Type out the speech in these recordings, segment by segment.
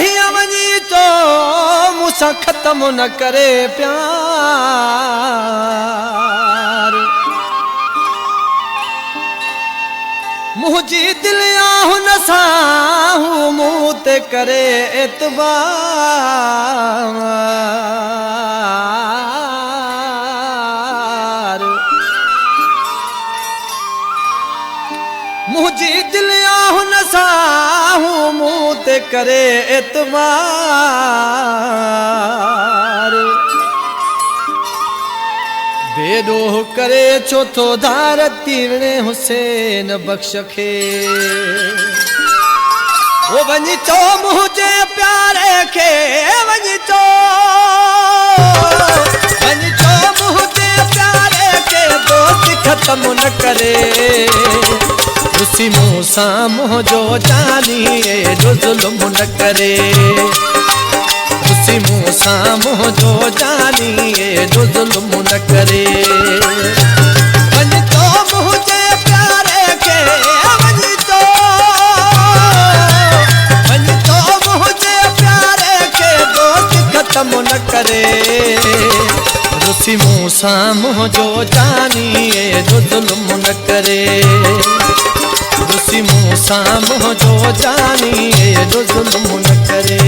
ही वञी तो मूंसां ख़त्म न करे प्यार मुझी दिल हुन सां मूं ते करे एतबार मुझी दिल हुन सां मूं ते करे एतबार बेडोह करे छो थो धार तीरणे हुसैन बख्श खे ओ वञी चो मुझे प्यारे खे वञी चो मुझे प्यारे खे दोस्त ख़त्म न करे रुसी मूंसां मुंहिंजो जानी एॾो ज़ुल्म न करे रुसी मूंसां मुंहिंजो जानी एॾो ज़ुल्म न करे वञी तो मुझे प्यारे खे वञी तो मुझे प्यारे खे दोस्त ख़त्म न करे रुसी मूंसां मुंहिंजो जानी एॾो ज़ुल्म न करे रुसी मूंसां मुंहिंजो जानी एॾो ज़ुल्म न करे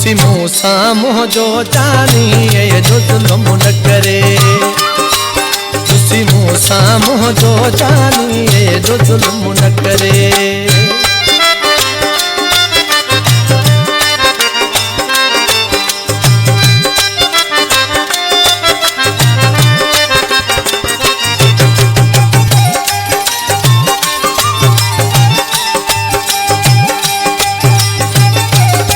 रुसी मूंसां मुंहिंजो जानी एॾो ज़ुल्म न करे रुसी मूंसां मुंहिंजो जानी एॾो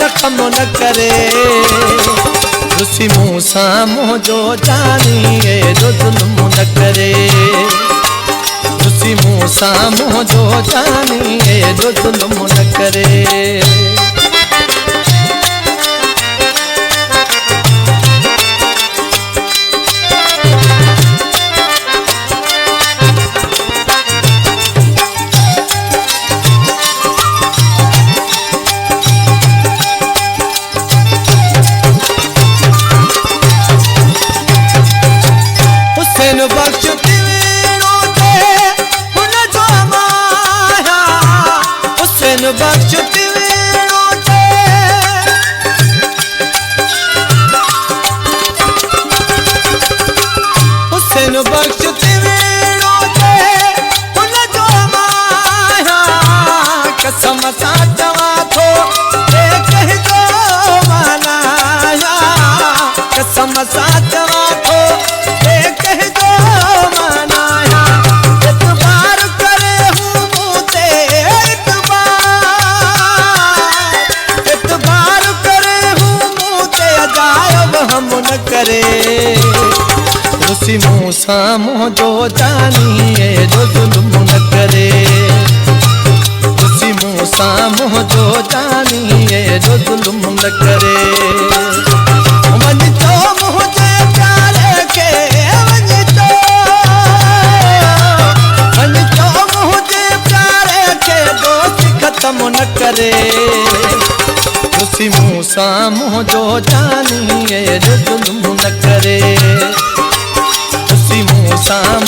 ज़ुल्म न करे रुसी मूंसां मुंहिंजो जानी एॾो ज़ुल्म न करे रुसी मूंसां मुंहिंजो जानी एॾो ज़ुल्म न करे कसम सां चवां थो, कहिजो माना ख़त्म न करे। रुसी मूं सां मुंहिंजो जानी एॾो ज़ुल्म न करे। रुसी मूं सां मुंहिंजो जानी एॾो ज़ुल्म न करे। वञिजो मुंहिंजे प्यारे खे वञिजो, वञिजो मुंहिंजे प्यारे खे दोस्त ख़त्म न करे। रुसी मूं सां मुंहिंजो जानी एॾो ज़ुल्म न करे। रुसी मूं सां